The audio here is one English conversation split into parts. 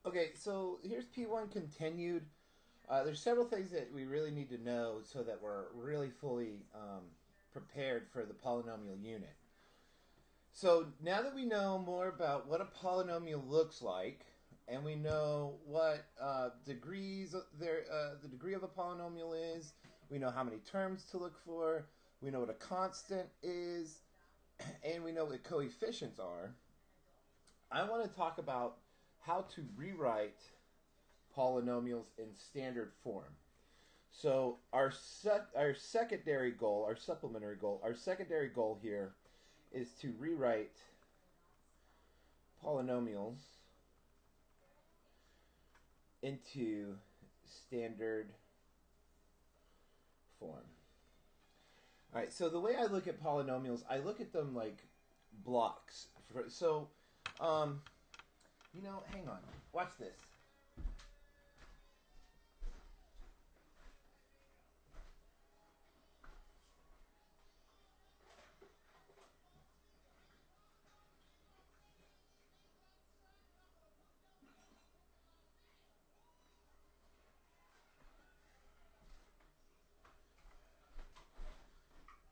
Okay, so here's P1 continued. There's several things that we really need to know so that we're really fully prepared for the polynomial unit. So now that we know more about what a polynomial looks like, and we know what degrees the degree of a polynomial is, we know how many terms to look for, we know what a constant is, and we know what coefficients are. I want to talk about how to rewrite polynomials in standard form. So our secondary goal, our secondary goal here is to rewrite polynomials into standard form. All right, so the way I look at polynomials, I look at them like blocks. So, hang on, watch this.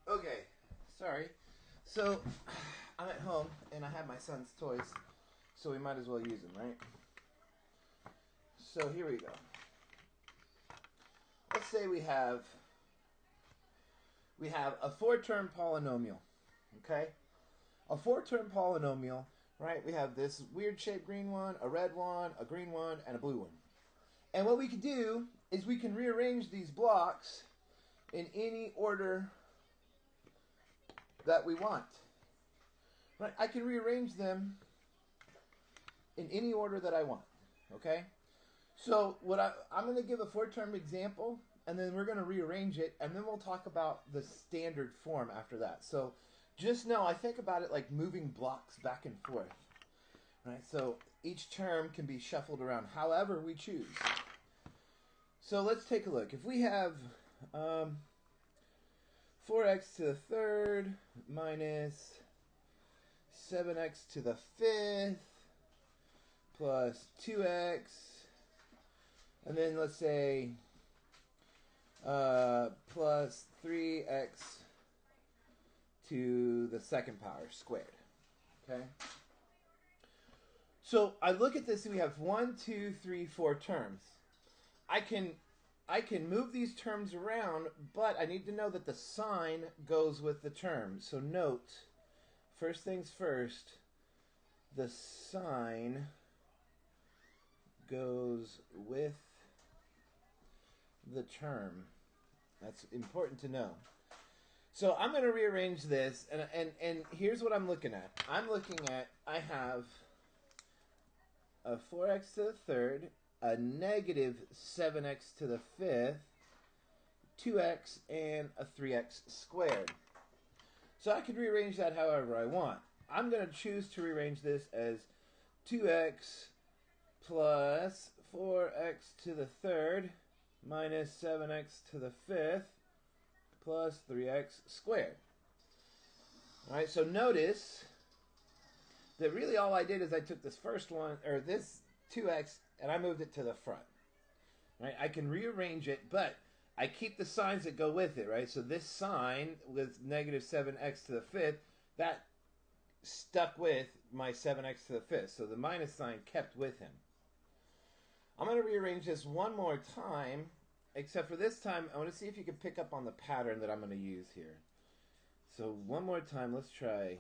Okay, sorry. So, I'm at home and I have my son's toys, so we might as well use them, right? So here we go. Let's say we have a four-term polynomial, okay? A four-term polynomial, right? We have this weird shaped green one, a red one, a green one, and a blue one. And what we can do is we can rearrange these blocks in any order that we want. Right? I can rearrange them in any order that I want. Okay? So I'm going to give a four-term example, and then we're going to rearrange it, and then we'll talk about the standard form after that. So just know, I think about it like moving blocks back and forth. Right? So each term can be shuffled around however we choose. So let's take a look. If we have 4x to the third minus 7x to the fifth plus 2x, and then let's say plus 3x to the second power squared. Okay? So I look at this and we have 1, 2, 3, 4 terms. I can move these terms around, but I need to know that the sign goes with the term. So note, first things first, the sign goes with the term. That's important to know. So I'm going to rearrange this, and here's what I'm looking at. I have a 4x to the third, a negative 7x to the fifth, 2x, and a 3x squared. So I can rearrange that however I want. I'm going to choose to rearrange this as 2x plus 4x to the third minus 7x to the fifth plus 3x squared. All right, so notice that really all I did is I took this first one, or this 2x, and I moved it to the front. Right? I can rearrange it, but I keep the signs that go with it, right? So this sign with negative 7x to the fifth, that stuck with my 7x to the fifth. So the minus sign kept with him. I'm going to rearrange this one more time, except for this time, I want to see if you can pick up on the pattern that I'm going to use here. So one more time, let's try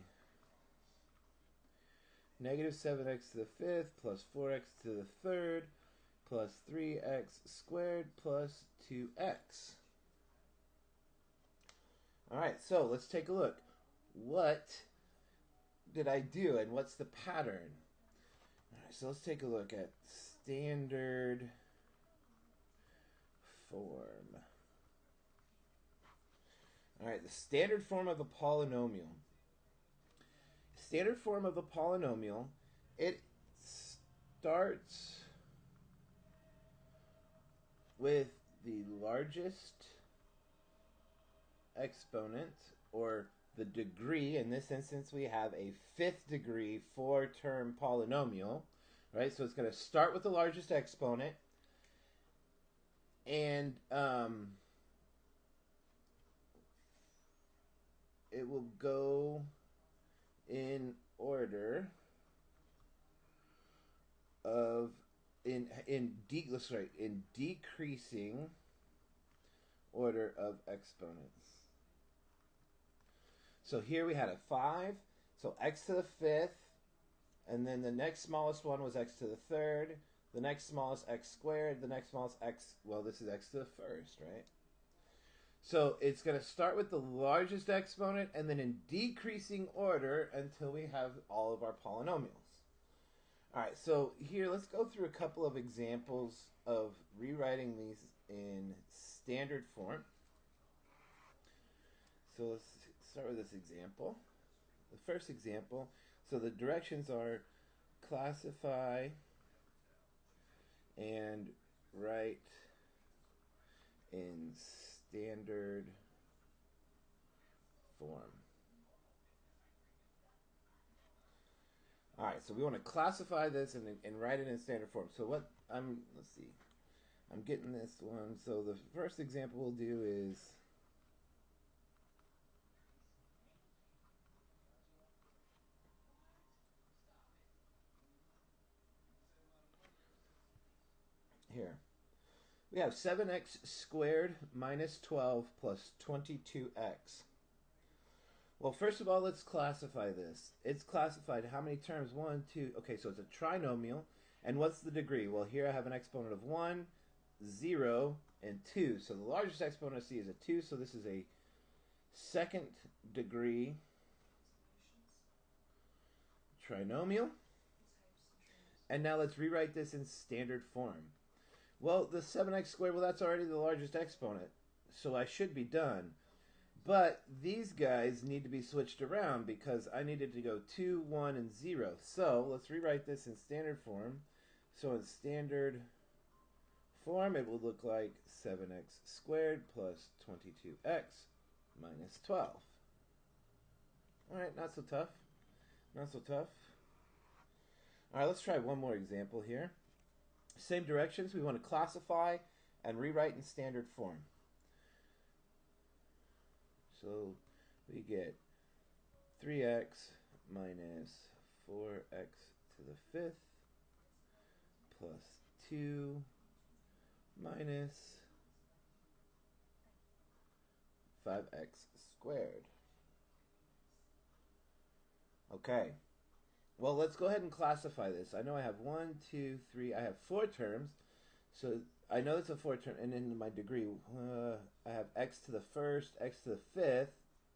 negative 7x to the fifth plus 4x to the third plus 3x squared plus 2x. All right, so let's take a look. What did I do, and what's the pattern? All right, so let's take a look at standard form. All right, the standard form of a polynomial. Standard form of a polynomial, it starts with the largest exponent, or the degree. In this instance, we have a fifth degree four-term polynomial. right? So it's going to start with the largest exponent, and it will go in order of in decreasing order of exponents. So here we had a 5, so x to the 5th, and then the next smallest one was x to the 3rd, the next smallest x squared, the next smallest x, well, this is x to the 1st, right? So it's going to start with the largest exponent and then in decreasing order until we have all of our polynomials. All right, so here let's go through a couple of examples of rewriting these in standard form. So let's start with this example. The first example, so the directions are classify and write in standard form. All right, so we want to classify this and write it in standard form. So what let's see, I'm getting this one. So the first example we'll do is here. We have 7x squared minus 12 plus 22x. Well, first of all, let's classify this. It's classified how many terms? 1, 2. Okay, so it's a trinomial. And what's the degree? Well, here I have an exponent of 1, 0, and 2. So the largest exponent I see is a 2. So this is a second degree trinomial. And now let's rewrite this in standard form. Well, the 7x squared, well, that's already the largest exponent. So I should be done. But these guys need to be switched around because I needed to go 2, 1, and 0. So let's rewrite this in standard form. So in standard form, it will look like 7x squared plus 22x minus 12. All right, not so tough. Not so tough. All right, let's try one more example here. Same directions. We want to classify and rewrite in standard form. So we get 3x minus 4x to the 5th plus 2 minus 5x squared. Okay. Well, let's go ahead and classify this. I know I have 1, 2, 3. I have 4 terms. So I know it's a 4 term. And in my degree, I have x to the 1st, x to the 5th,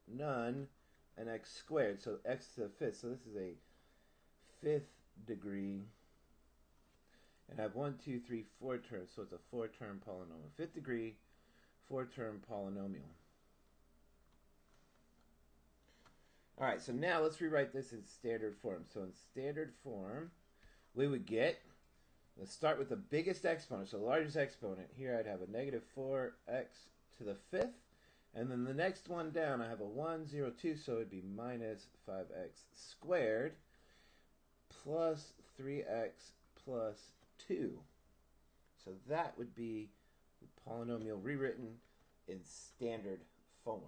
none, and x squared. So x to the 5th. So this is a 5th degree. And I have 1, 2, 3, 4 terms. So it's a 4-term polynomial. 5th degree, 4-term polynomial. All right, so now let's rewrite this in standard form. So in standard form, we would get, let's start with the biggest exponent, so the largest exponent. Here I'd have a negative 4x to the 5th. And then the next one down, I have a 1, 0, 2, so it'd be minus 5x squared plus 3x plus 2. So that would be the polynomial rewritten in standard form.